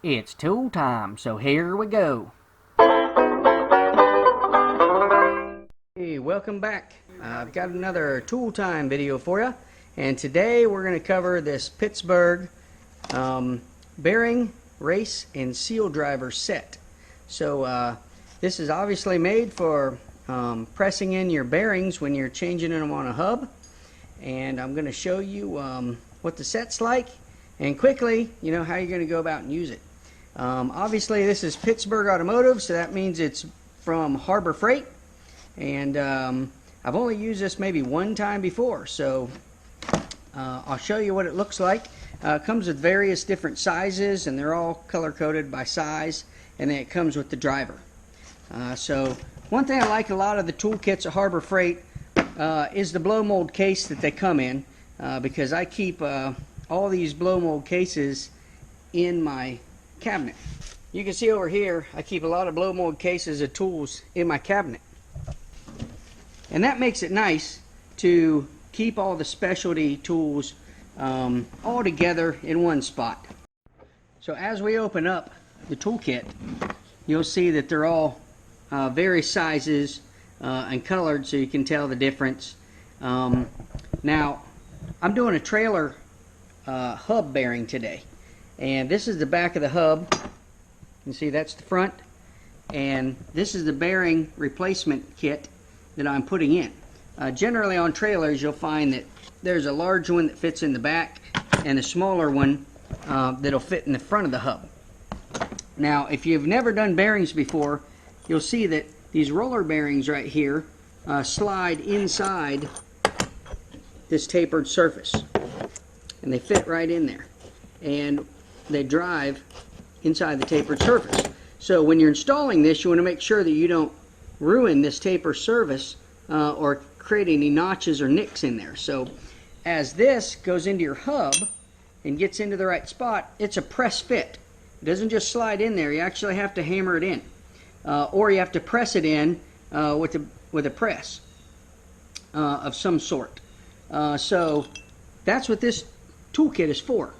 It's tool time, so here we go. Hey, welcome back. I've got another tool time video for you, and today we're going to cover this Pittsburgh bearing, race, and seal driver set. So this is obviously made for pressing in your bearings when you're changing them on a hub, and I'm going to show you what the set's like and quickly, how you're going to go about and use it. Obviously this is Pittsburgh Automotive, so that means it's from Harbor Freight, and I've only used this maybe one time before, so I'll show you what it looks like. It comes with various different sizes, and they're all color coded by size, and then it comes with the driver. So one thing I like a lot of the toolkits at Harbor Freight is the blow mold case that they come in, because I keep all these blow mold cases in my cabinet. You can see over here I keep a lot of blow mold cases of tools in my cabinet, and that makes it nice to keep all the specialty tools all together in one spot. So as we open up the toolkit, you'll see that they're all various sizes and colored, so you can tell the difference. Now I'm doing a trailer hub bearing today, and this is the back of the hub. You can see that's the front, and this is the bearing replacement kit that I'm putting in. Generally on trailers you'll find that there's a large one that fits in the back and a smaller one that'll fit in the front of the hub. Now if you've never done bearings before, you'll see that these roller bearings right here slide inside this tapered surface, and they fit right in there, and they drive inside the tapered surface. So when you're installing this, you want to make sure that you don't ruin this taper surface or create any notches or nicks in there. So as this goes into your hub and gets into the right spot, it's a press fit. It doesn't just slide in there. You actually have to hammer it in, or you have to press it in with a press of some sort. So that's what this toolkit is for.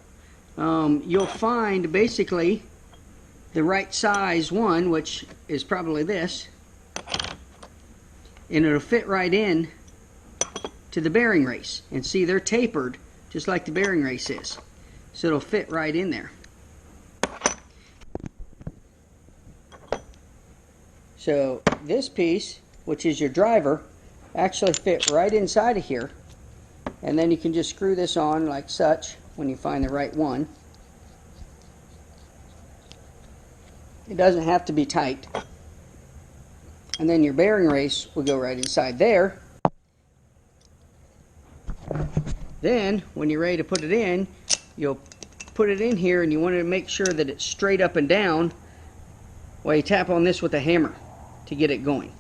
You'll find basically the right size one, which is probably this, and it'll fit right in to the bearing race. And see, they're tapered just like the bearing race is, so it'll fit right in there. So this piece, which is your driver, actually fit right inside of here, and then you can just screw this on like such when you find the right one. It doesn't have to be tight, and then your bearing race will go right inside there. Then when you're ready to put it in, you'll put it in here, and you want to make sure that it's straight up and down while you tap on this with a hammer to get it going.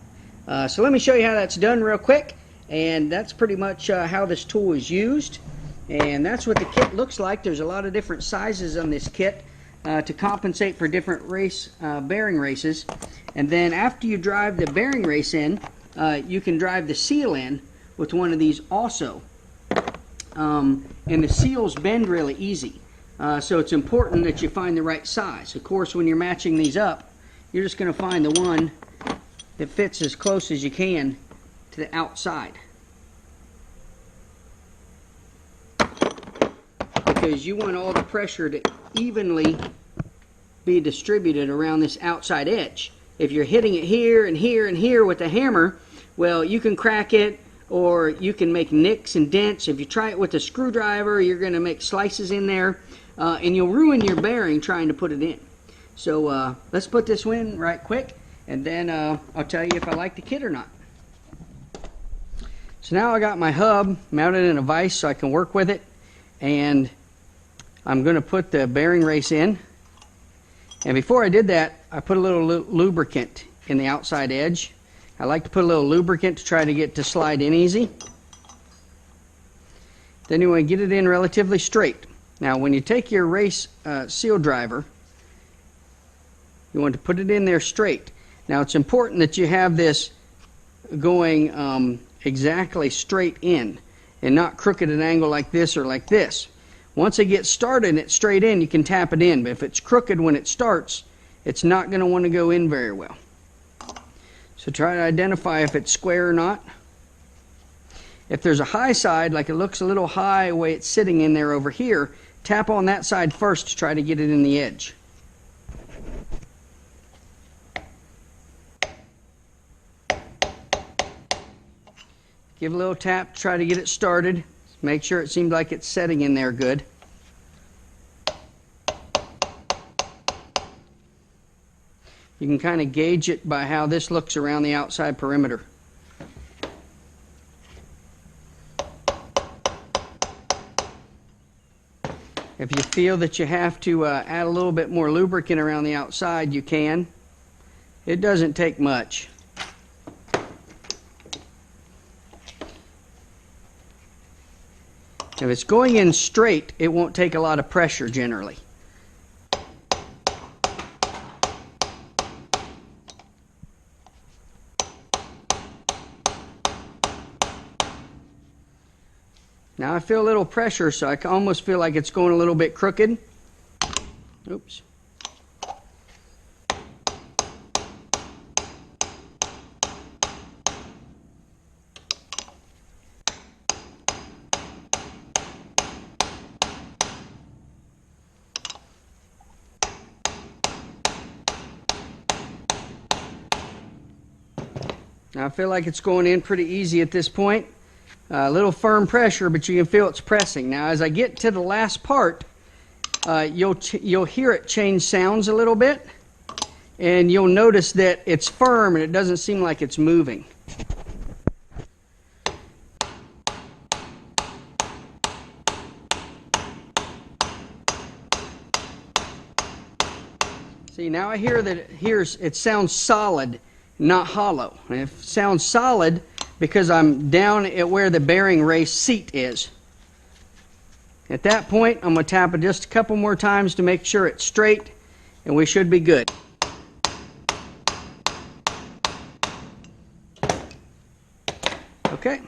So let me show you how that's done real quick, and that's pretty much how this tool is used, and that's what the kit looks like. There's a lot of different sizes on this kit to compensate for different race bearing races. And then after you drive the bearing race in, you can drive the seal in with one of these also, and the seals bend really easy, so it's important that you find the right size. Of course, when you're matching these up, you're just going to find the one that fits as close as you can to the outside, because you want all the pressure to evenly be distributed around this outside edge. If you're hitting it here and here and here with a hammer, well, you can crack it, or you can make nicks and dents. If you try it with a screwdriver, you're going to make slices in there, and you'll ruin your bearing trying to put it in. So let's put this in right quick, and then I'll tell you if I like the kit or not. So now I got my hub mounted in a vise so I can work with it, and I'm going to put the bearing race in. And before I did that, I put a little lubricant in the outside edge. I like to put a little lubricant to try to get to slide in easy. Then you want to get it in relatively straight. Now when you take your race seal driver, you want to put it in there straight. Now it's important that you have this going exactly straight in, and not crooked at an angle like this or like this. Once it gets started and it's straight in, you can tap it in. But if it's crooked when it starts, it's not going to want to go in very well. So try to identify if it's square or not. If there's a high side, like it looks a little high the way it's sitting in there over here, tap on that side first to try to get it in the edge. Give a little tap to try to get it started. Make sure it seems like it's setting in there good. You can kind of gauge it by how this looks around the outside perimeter. If you feel that you have to add a little bit more lubricant around the outside, you can. It doesn't take much. If it's going in straight, it won't take a lot of pressure generally. Now I feel a little pressure, so I almost feel like it's going a little bit crooked. Oops. Now I feel like it's going in pretty easy at this point. A little firm pressure, but you can feel it's pressing. Now as I get to the last part, you'll hear it change sounds a little bit, and you'll notice that it's firm and it doesn't seem like it's moving. See, now I hear that it sounds solid, not hollow. And it sounds solid because I'm down at where the bearing race seat is. At that point, I'm going to tap it just a couple more times to make sure it's straight, and we should be good. Okay,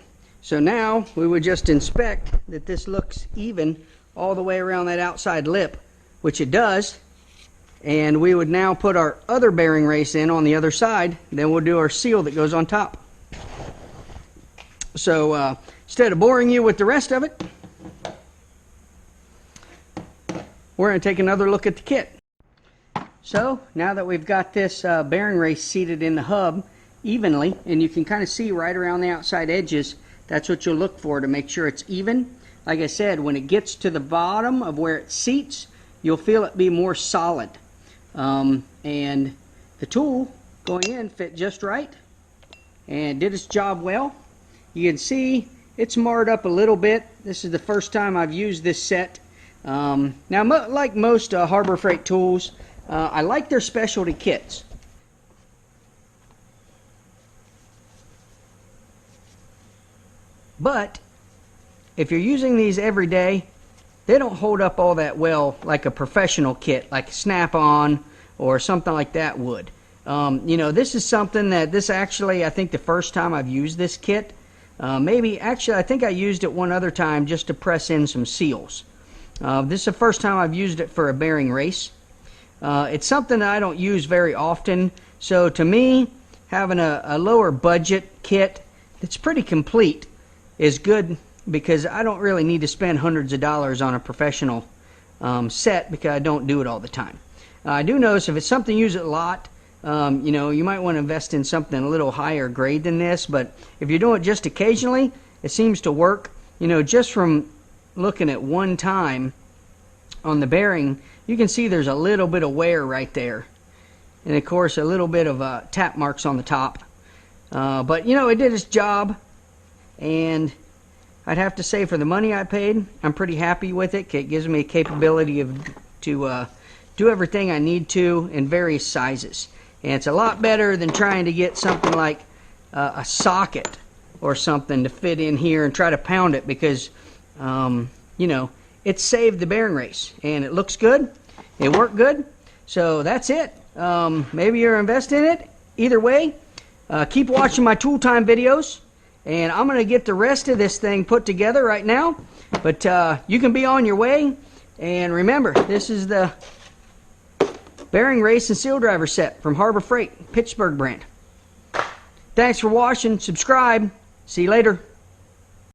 so now we would just inspect that this looks even all the way around that outside lip, which it does. And we would now put our other bearing race in on the other side. Then we'll do our seal that goes on top. So instead of boring you with the rest of it, we're going to take another look at the kit. So now that we've got this bearing race seated in the hub evenly, and you can kind of see right around the outside edges, that's what you'll look for to make sure it's even. Like I said, when it gets to the bottom of where it seats, you'll feel it be more solid. And the tool going in fit just right and did its job well. You can see it's marred up a little bit. This is the first time I've used this set. Now, like most Harbor Freight tools, I like their specialty kits. But if you're using these every day, they don't hold up all that well like a professional kit, like Snap-on or something like that would. You know, this is something that I think the first time I've used this kit, I think I used it one other time just to press in some seals. This is the first time I've used it for a bearing race. It's something that I don't use very often, so to me, having a lower budget kit that's pretty complete is good, because I don't really need to spend hundreds of dollars on a professional set, because I don't do it all the time. I do notice if it's something you use it a lot, you know, you might want to invest in something a little higher grade than this, but if you're doing it just occasionally, it seems to work. You know, just from looking at one time on the bearing, you can see there's a little bit of wear right there, and of course a little bit of tap marks on the top. But you know, it did its job, and I'd have to say for the money I paid, I'm pretty happy with it. It gives me a capability to do everything I need to in various sizes. And it's a lot better than trying to get something like a socket or something to fit in here and try to pound it, because, you know, it saved the bearing race. And it looks good. It worked good. So that's it. Maybe you're investing in it. Either way, keep watching my tool time videos. and I'm going to get the rest of this thing put together right now. But you can be on your way. And remember, this is the bearing race and seal driver set from Harbor Freight, Pittsburgh brand. Thanks for watching. Subscribe. See you later.